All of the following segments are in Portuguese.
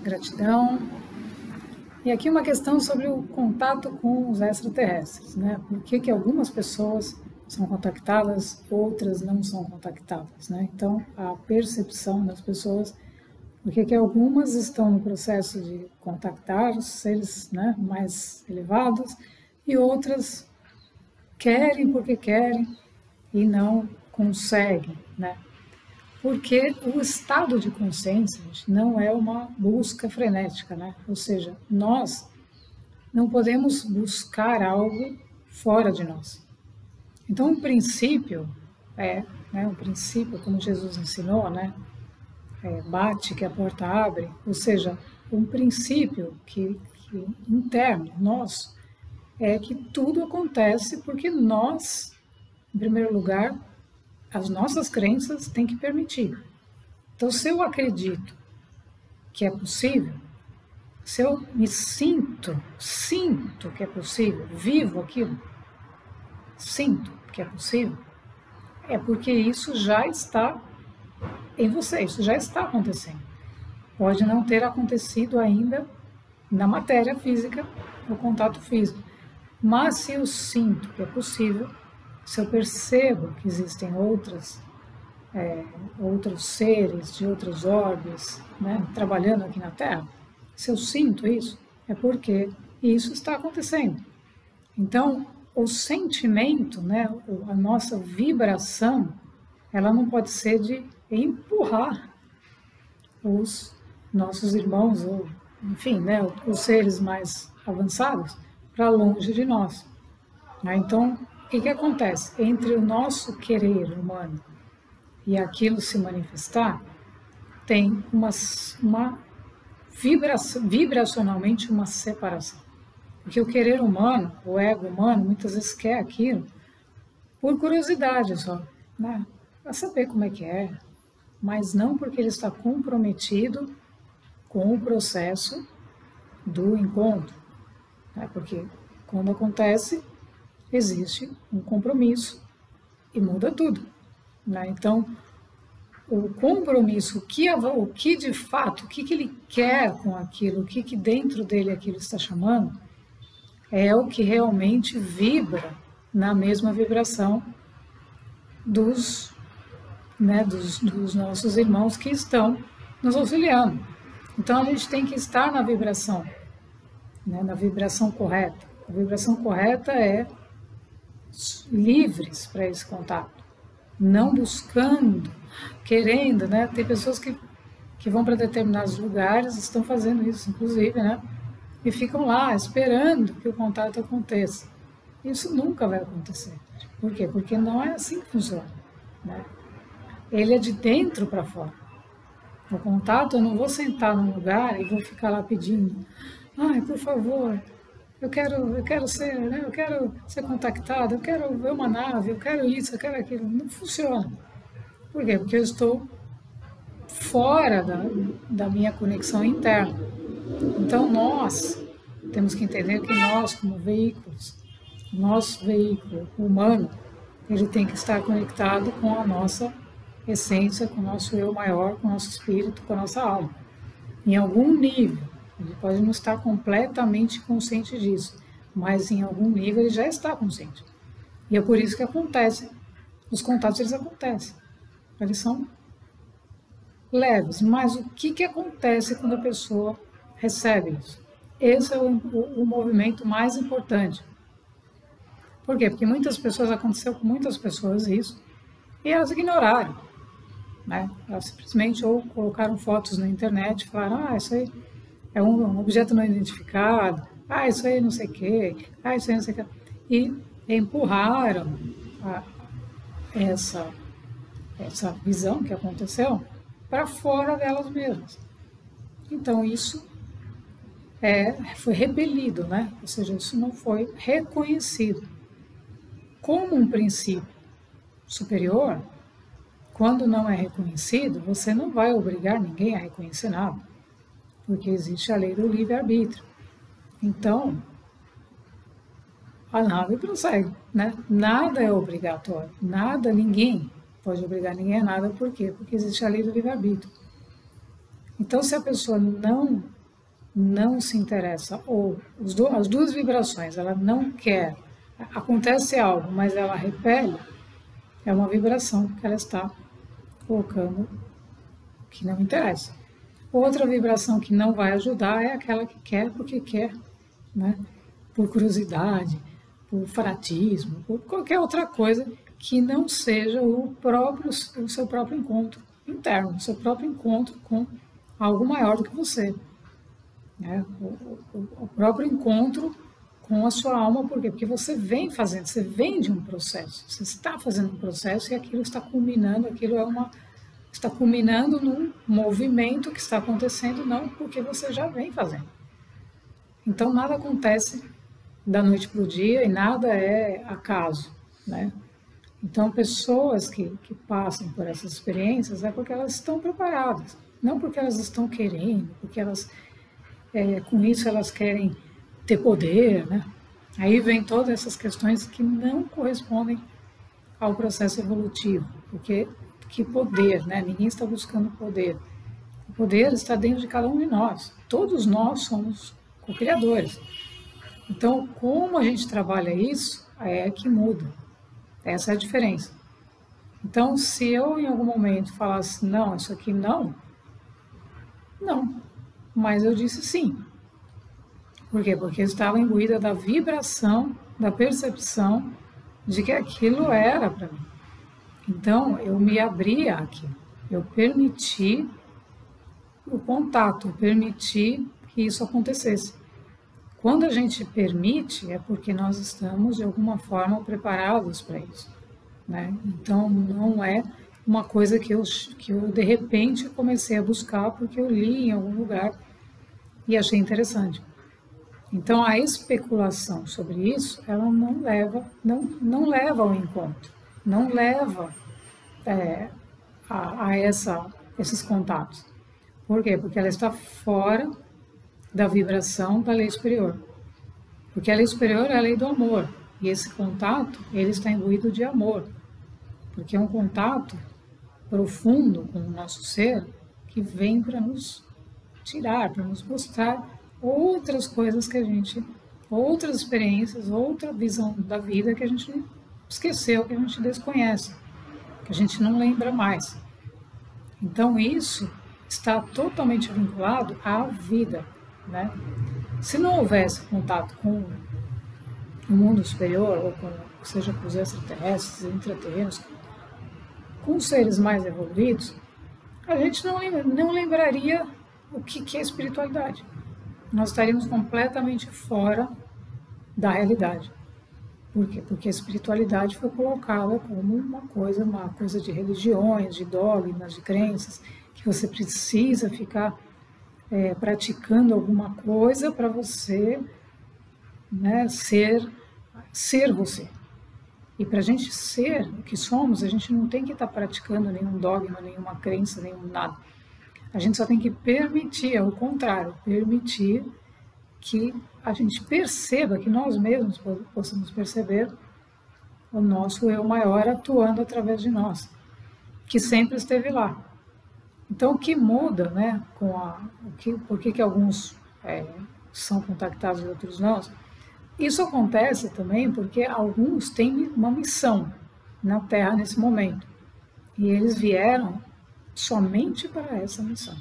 Gratidão. E aqui uma questão sobre o contato com os extraterrestres, né? Por que algumas pessoas são contactadas, outras não são contactadas, né? Então, a percepção das pessoas, por que algumas estão no processo de contactar os seres, né, mais elevados e outras querem porque querem e não conseguem, né? Porque o estado de consciência, gente, não é uma busca frenética, né? Ou seja, nós não podemos buscar algo fora de nós. Então, o princípio o princípio, como Jesus ensinou, né? Bate que a porta abre, ou seja, um princípio que interno, nosso, é que tudo acontece porque nós, em primeiro lugar, as nossas crenças têm que permitir. Então, se eu acredito que é possível, se eu me sinto que é possível, vivo aquilo, sinto que é possível, é porque isso já está em você, isso já está acontecendo. Pode não ter acontecido ainda na matéria física, no contato físico, mas se eu sinto que é possível, se eu percebo que existem outros seres de outros orbes, né, trabalhando aqui na Terra, se eu sinto isso, é porque isso está acontecendo. Então, o sentimento, né, a nossa vibração, ela não pode ser de empurrar os nossos irmãos, ou, enfim, né, os seres mais avançados, para longe de nós. Então, o que acontece? Entre o nosso querer humano e aquilo se manifestar, tem vibracionalmente uma separação. Porque o querer humano, o ego humano, muitas vezes quer aquilo por curiosidade só, né? Para saber como é que é, mas não porque ele está comprometido com o processo do encontro, né? Porque quando acontece, existe um compromisso e muda tudo, né? Então, o compromisso, o que de fato, o que ele quer com aquilo, o que dentro dele aquilo está chamando, é o que realmente vibra na mesma vibração dos nossos irmãos que estão nos auxiliando. Então, a gente tem que estar na vibração, né, na vibração correta. A vibração correta é livres para esse contato, não buscando, querendo, né? Tem pessoas que vão para determinados lugares, estão fazendo isso, inclusive, né? E ficam lá esperando que o contato aconteça. Isso nunca vai acontecer. Por quê? Porque não é assim que funciona, né? Ele é de dentro para fora. O contato, eu não vou sentar num lugar e vou ficar lá pedindo, ai, por favor, eu quero ser contactado, eu quero ver uma nave, eu quero isso, eu quero aquilo. Não funciona. Por quê? Porque eu estou fora da minha conexão interna. Então, nós temos que entender que nós, como veículos, nosso veículo humano, ele tem que estar conectado com a nossa essência, com o nosso eu maior, com o nosso espírito, com a nossa alma. Em algum nível, ele pode não estar completamente consciente disso, mas em algum nível ele já está consciente. E é por isso que acontece. Os contatos, eles acontecem. Eles são leves. Mas o que acontece quando a pessoa recebe isso? Esse é o movimento mais importante. Por quê? Porque aconteceu com muitas pessoas isso, e elas ignoraram, né? Elas simplesmente ou colocaram fotos na internet e falaram, isso aí é um objeto não identificado, isso aí não sei o quê, isso aí não sei o quê. E empurraram essa visão que aconteceu para fora delas mesmas. Então, isso foi repelido, né? Ou seja, isso não foi reconhecido. Como um princípio superior, quando não é reconhecido, você não vai obrigar ninguém a reconhecer nada, porque existe a lei do livre-arbítrio. Então, a nave prossegue, né? Nada é obrigatório, ninguém pode obrigar ninguém a nada, por quê? Porque existe a lei do livre-arbítrio. Então, se a pessoa não não se interessa, ou as duas vibrações, ela não quer, acontece algo, mas ela repele, é uma vibração que ela está colocando que não interessa. Outra vibração que não vai ajudar é aquela que quer porque quer, né? Por curiosidade, por fanatismo, por qualquer outra coisa que não seja o seu próprio encontro interno, o seu próprio encontro com algo maior do que você. Né? O próprio encontro com a sua alma, por quê? Porque você vem fazendo, você vem de um processo, você está fazendo um processo e aquilo está culminando, está culminando num movimento que está acontecendo, não porque você já vem fazendo. Então nada acontece da noite para o dia e nada é acaso, né? Então pessoas que passam por essas experiências é porque elas estão preparadas, não porque elas estão querendo, porque elas com isso elas querem ter poder, né? Aí vem todas essas questões que não correspondem ao processo evolutivo, porque que poder, né? Ninguém está buscando poder. O poder está dentro de cada um de nós. Todos nós somos co-criadores. Então, como a gente trabalha isso, é que muda. Essa é a diferença. Então, se eu em algum momento falasse, não, isso aqui não, mas eu disse sim. Por quê? Porque eu estava imbuída da vibração, da percepção de que aquilo era para mim. Então, eu me abria àquilo, eu permiti o contato, eu permiti que isso acontecesse. Quando a gente permite, é porque nós estamos, de alguma forma, preparados para isso. Né? Então, não é uma coisa que eu, de repente, comecei a buscar porque eu li em algum lugar e achei interessante. Então, a especulação sobre isso, ela não leva ao encontro, não leva esses contatos. Por quê? Porque ela está fora da vibração da lei superior. Porque a lei superior é a lei do amor. E esse contato, ele está imbuído de amor. Porque é um contato profundo com o nosso ser que vem para nos tirar, para nos mostrar outras coisas outras experiências, outra visão da vida que a gente esqueceu, que a gente desconhece, que a gente não lembra mais. Então isso está totalmente vinculado à vida, né? Se não houvesse contato com o mundo superior, ou seja com os extraterrestres, intraterrenos, com os seres mais evoluídos, a gente não lembraria o que é espiritualidade. Nós estaríamos completamente fora da realidade. Por quê? Porque a espiritualidade foi colocada como uma coisa de religiões, de dogmas, de crenças, que você precisa ficar praticando alguma coisa para você, né, ser você. E para a gente ser o que somos, a gente não tem que estar praticando nenhum dogma, nenhuma crença, nenhum nada. A gente só tem que permitir, ao contrário, permitir que a gente perceba, que nós mesmos possamos perceber o nosso eu maior atuando através de nós, que sempre esteve lá. Então, o que muda, né, por que alguns são contactados e outros não? Isso acontece também porque alguns têm uma missão na Terra nesse momento. E eles vieram somente para essa missão.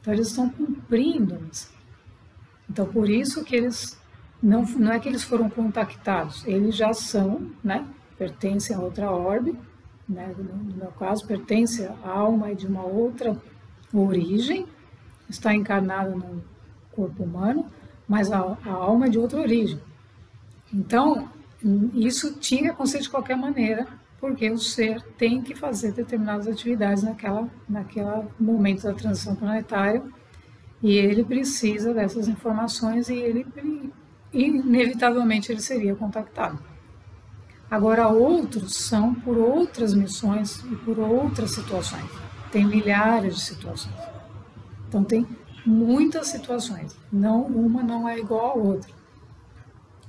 Então, eles estão cumprindo a missão. Então, por isso que eles, não é que eles foram contactados, eles já são, né, pertencem a outra orbe, né, no meu caso, pertence à alma de uma outra origem, está encarnada num corpo humano, mas a alma é de outra origem. Então, isso tinha que acontecer de qualquer maneira, porque o ser tem que fazer determinadas atividades naquele momento da transição planetária, e ele precisa dessas informações e inevitavelmente ele seria contactado. Agora, outros são por outras missões e por outras situações. Tem milhares de situações. Então, tem muitas situações. Uma não é igual à outra.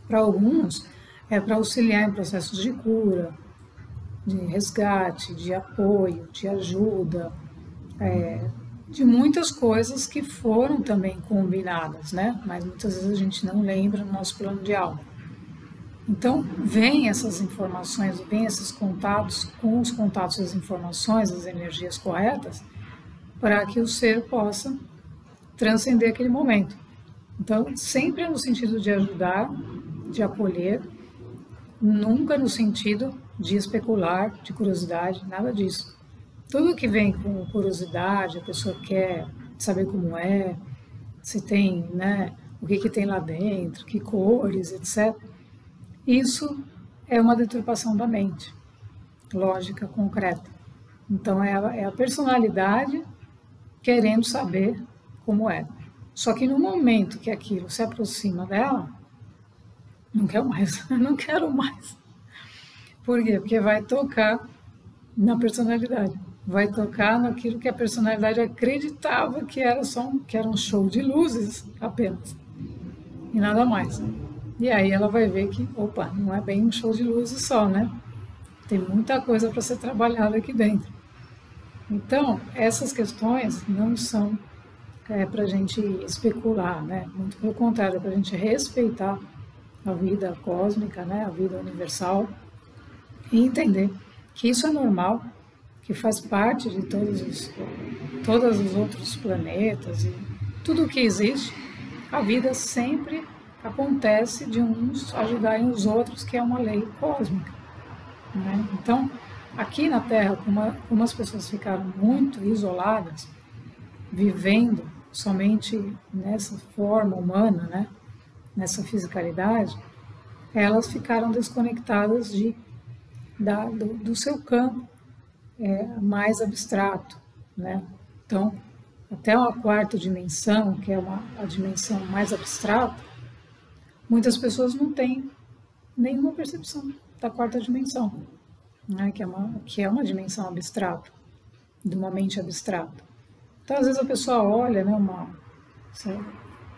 Para alguns, é para auxiliar em processos de cura, de resgate, de apoio, de ajuda, de muitas coisas que foram também combinadas, né? Mas muitas vezes a gente não lembra no nosso plano de alma. Então, vem essas informações, vem esses contatos, com os contatos das informações, das energias corretas, para que o ser possa transcender aquele momento. Então, sempre é no sentido de ajudar, de acolher, nunca no sentido de especular, de curiosidade, nada disso. Tudo que vem com curiosidade, a pessoa quer saber como é, se tem, né, o que tem lá dentro, que cores, etc. Isso é uma deturpação da mente, lógica concreta. Então, é a personalidade querendo saber como é. Só que no momento que aquilo se aproxima dela, não quero mais, não quero mais. Por quê? Porque vai tocar na personalidade. Vai tocar naquilo que a personalidade acreditava que era que era um show de luzes apenas. E nada mais. E aí ela vai ver que, opa, não é bem um show de luzes só, né? Tem muita coisa para ser trabalhada aqui dentro. Então, essas questões não são para a gente especular, né? Muito pelo contrário, é para a gente respeitar a vida cósmica, né? A vida universal, e entender que isso é normal, que faz parte de todos os outros planetas e tudo o que existe. A vida sempre acontece de uns ajudarem os outros, que é uma lei cósmica, né? Então, aqui na Terra, como as pessoas ficaram muito isoladas, vivendo somente nessa forma humana, né? Nessa fisicalidade, elas ficaram desconectadas do seu campo mais abstrato, né? Então, até uma quarta dimensão, que é a dimensão mais abstrata, muitas pessoas não têm nenhuma percepção da quarta dimensão, né? Que é uma dimensão abstrata, de uma mente abstrata. Então, às vezes a pessoa olha, né,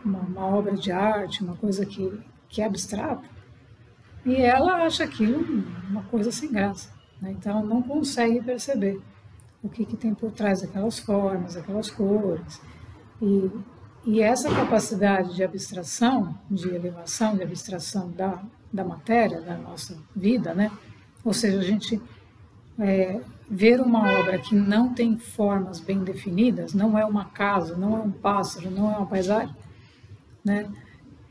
uma obra de arte, uma coisa que é abstrata, e ela acha aquilo uma coisa sem graça, né? Então ela não consegue perceber o que tem por trás daquelas formas, daquelas cores. E essa capacidade de abstração, de elevação, de abstração da matéria, da nossa vida, né? Ou seja, a gente ver uma obra que não tem formas bem definidas, não é uma casa, não é um pássaro, não é uma paisagem, né?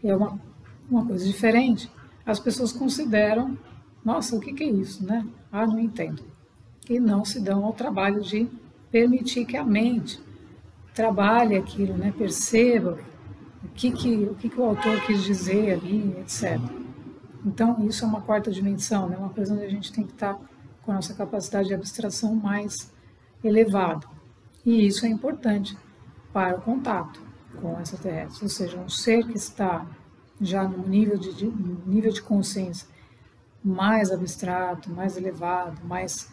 É uma coisa diferente. As pessoas consideram, nossa, o que é isso, né? Ah, não entendo. E não se dão ao trabalho de permitir que a mente trabalhe aquilo, né? Perceba o que o autor quis dizer ali, etc. Então, isso é uma quarta dimensão, né? Uma coisa onde a gente tem que estar com a nossa capacidade de abstração mais elevada. E isso é importante para o contato com o extraterrestre, ou seja, um ser que está já no nível de consciência mais abstrato, mais elevado, mais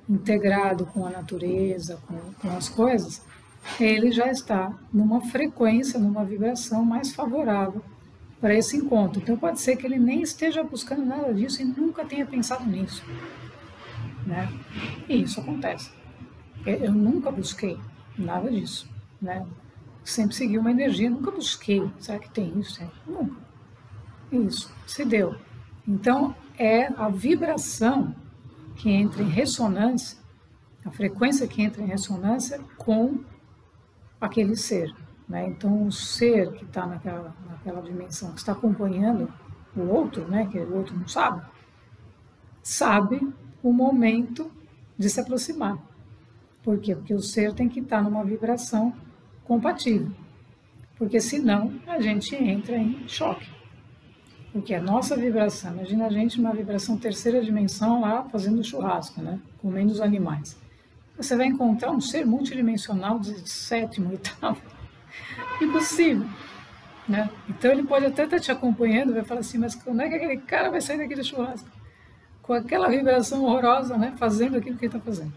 integrado com a natureza, com as coisas, ele já está numa frequência, numa vibração mais favorável para esse encontro. Então pode ser que ele nem esteja buscando nada disso e nunca tenha pensado nisso, né? E isso acontece. Eu nunca busquei nada disso, né? Sempre segui uma energia, nunca busquei. Será que tem isso? Nunca. Isso, se deu. Então, é a vibração que entra em ressonância, a frequência que entra em ressonância com aquele ser, né? Então, o ser que está naquela dimensão, que está acompanhando o outro, né? Que o outro não sabe o momento de se aproximar. Por quê? Porque o ser tem que estar numa vibração compatível. Porque senão a gente entra em choque. Porque a nossa vibração, imagina a gente numa vibração terceira dimensão lá fazendo churrasco, né? Comendo os animais. Você vai encontrar um ser multidimensional de sétimo, oitavo. Impossível, né? Então ele pode até estar te acompanhando, vai falar assim, mas quando é que aquele cara vai sair daquele churrasco? Com aquela vibração horrorosa, né? Fazendo aquilo que ele está fazendo.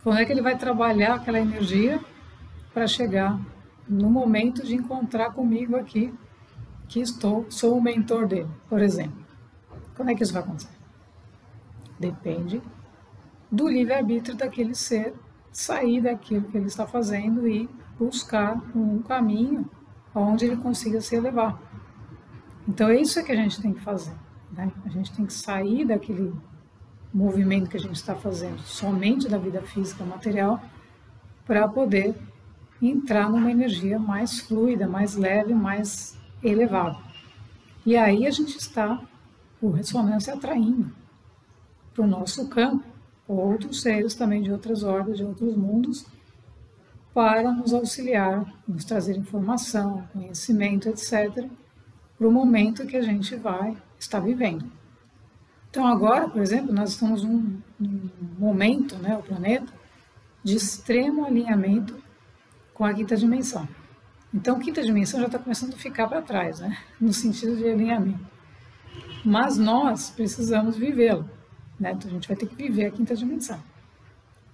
Quando é que ele vai trabalhar aquela energia para chegar no momento de encontrar comigo aqui, que sou o mentor dele, por exemplo. Como é que isso vai acontecer? Depende do livre-arbítrio daquele ser sair daquilo que ele está fazendo e buscar um caminho onde ele consiga se elevar. Então é isso que a gente tem que fazer, né? A gente tem que sair daquele movimento que a gente está fazendo somente da vida física material para poder entrar numa energia mais fluida, mais leve, mais elevada. E aí a gente está, por ressonância, atraindo para o nosso campo outros seres também de outras órbitas, de outros mundos, para nos auxiliar, nos trazer informação, conhecimento, etc., para o momento que a gente vai estar vivendo. Então agora, por exemplo, nós estamos num momento, né, o planeta, de extremo alinhamento com a quinta dimensão. Então a quinta dimensão já está começando a ficar para trás, né, no sentido de alinhamento. Mas nós precisamos vivê-la, né? Então a gente vai ter que viver a quinta dimensão.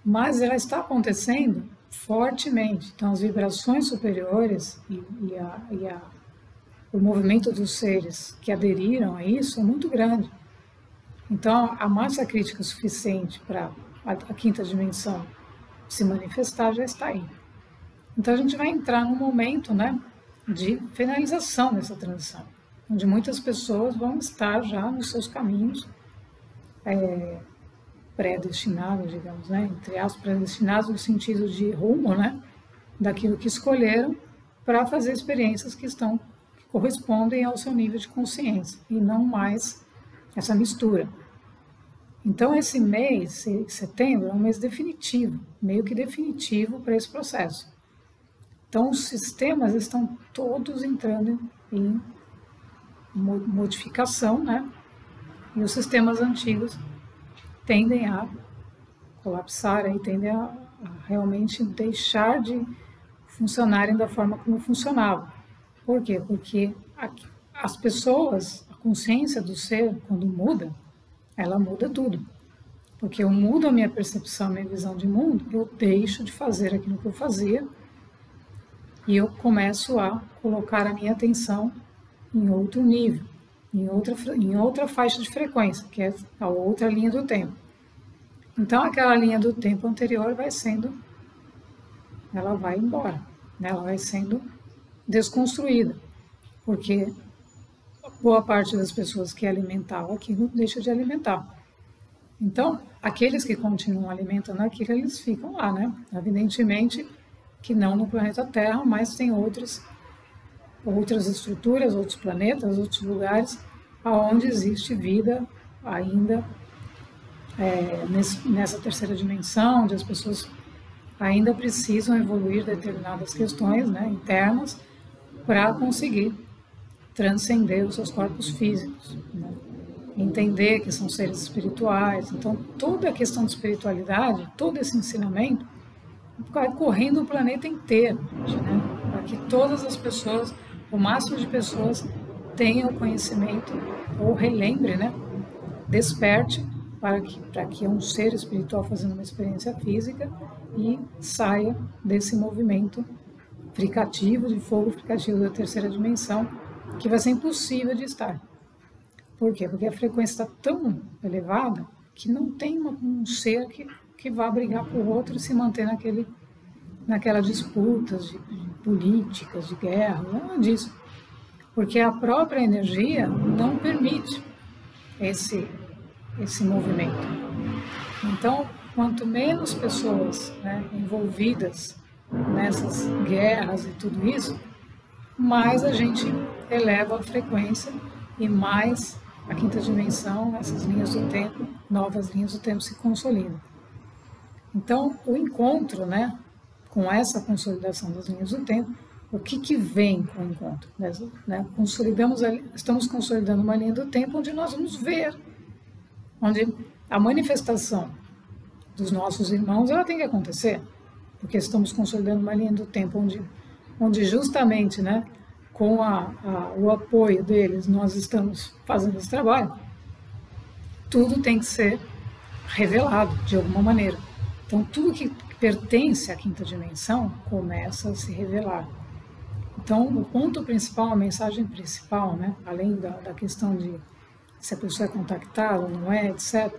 Mas ela está acontecendo fortemente. Então as vibrações superiores o movimento dos seres que aderiram a isso é muito grande. Então, a massa crítica suficiente para a quinta dimensão se manifestar já está aí. Então, a gente vai entrar num momento, né, de finalização dessa transição, onde muitas pessoas vão estar já nos seus caminhos predestinados, digamos, né, entre aspas, predestinados no sentido de rumo, né, daquilo que escolheram para fazer experiências que correspondem ao seu nível de consciência e não mais essa mistura. Então esse mês, setembro, é um mês definitivo, meio que definitivo para esse processo. Então os sistemas estão todos entrando em modificação, né? E os sistemas antigos tendem a colapsar, tendem a realmente deixar de funcionarem da forma como funcionavam. Por quê? Porque as pessoas, a consciência do ser, quando muda, ela muda tudo. Porque eu mudo a minha percepção, a minha visão de mundo, eu deixo de fazer aquilo que eu fazia e eu começo a colocar a minha atenção em outro nível, em outra faixa de frequência, que é a outra linha do tempo. Então aquela linha do tempo anterior ela vai embora, né? Ela vai sendo desconstruída, porque boa parte das pessoas que alimentavam aquilo deixa de alimentar. Então, aqueles que continuam alimentando aquilo, eles ficam lá, né? Evidentemente que não no planeta Terra, mas tem outras estruturas, outros planetas, outros lugares onde existe vida ainda nessa terceira dimensão, onde as pessoas ainda precisam evoluir determinadas questões, né, internas, para conseguir transcender os seus corpos físicos, né? Entender que são seres espirituais. Então, toda a questão de espiritualidade, todo esse ensinamento, vai correndo o planeta inteiro, né? Para que todas as pessoas, o máximo de pessoas, tenham conhecimento, ou relembre, né? Desperte, para que é um ser espiritual fazendo uma experiência física e saia desse movimento fricativo, de fogo fricativo da terceira dimensão, que vai ser impossível de estar. Por quê? Porque a frequência está tão elevada que não tem um ser que vá brigar por outro e se manter naquelas disputas de políticas, de guerra, nada disso. Porque a própria energia não permite esse movimento. Então, quanto menos pessoas, né, envolvidas nessas guerras e tudo isso, mais a gente eleva a frequência e mais a quinta dimensão, essas linhas do tempo, novas linhas do tempo se consolidam. Então, o encontro, né, com essa consolidação das linhas do tempo, o que vem com o encontro? Né? Estamos consolidando uma linha do tempo onde nós vamos ver, onde a manifestação dos nossos irmãos ela tem que acontecer, porque estamos consolidando uma linha do tempo onde justamente, né, com o apoio deles, nós estamos fazendo esse trabalho. Tudo tem que ser revelado de alguma maneira. Então, tudo que pertence à quinta dimensão começa a se revelar. Então, o ponto principal, a mensagem principal, né, além da questão de se a pessoa é contactada ou não é, etc.,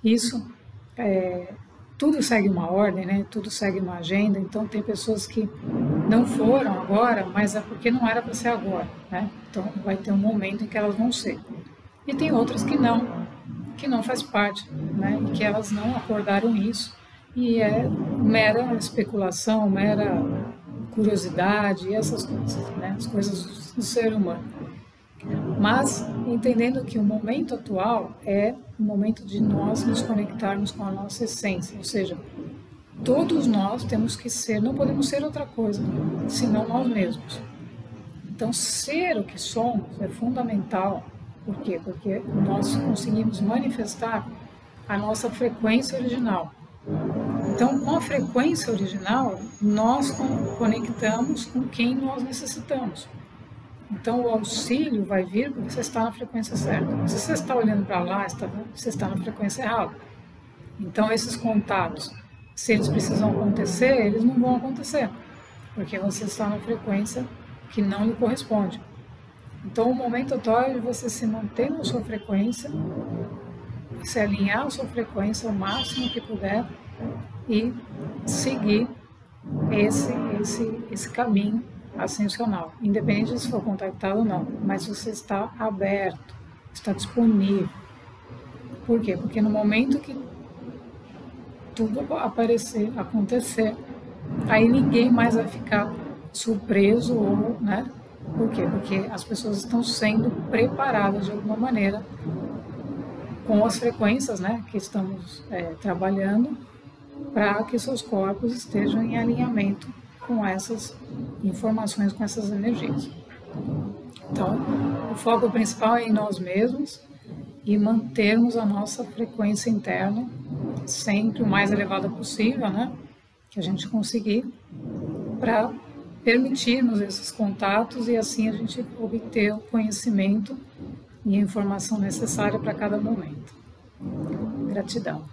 isso, tudo segue uma ordem, né, tudo segue uma agenda. Então, tem pessoas que não foram agora, mas é porque não era para ser agora, né? Então vai ter um momento em que elas vão ser. E tem outras que não faz parte, né? E que elas não acordaram isso e é mera especulação, mera curiosidade e essas coisas, né? As coisas do ser humano. Mas entendendo que o momento atual é o momento de nós nos conectarmos com a nossa essência, ou seja, todos nós temos que ser, não podemos ser outra coisa, senão nós mesmos. Então, ser o que somos é fundamental. Por quê? Porque nós conseguimos manifestar a nossa frequência original. Então, com a frequência original, nós conectamos com quem nós necessitamos. Então, o auxílio vai vir porque você está na frequência certa. Se você está olhando para lá, você está na frequência errada. Então, esses contatos, se eles precisam acontecer, eles não vão acontecer, porque você está na frequência que não lhe corresponde. Então, o momento atual é de você se manter na sua frequência, se alinhar a sua frequência o máximo que puder e seguir esse caminho ascensional, independente de se for contactado ou não, mas você está aberto, está disponível. Por quê? Porque no momento que tudo acontecer, aí ninguém mais vai ficar surpreso ou, né? Por quê? Porque as pessoas estão sendo preparadas de alguma maneira com as frequências, né, que estamos trabalhando para que seus corpos estejam em alinhamento com essas informações, com essas energias. Então, o foco principal é em nós mesmos e mantermos a nossa frequência interna sempre o mais elevada possível, né, que a gente conseguir, para permitirmos esses contatos e assim a gente obter o conhecimento e a informação necessária para cada momento. Gratidão.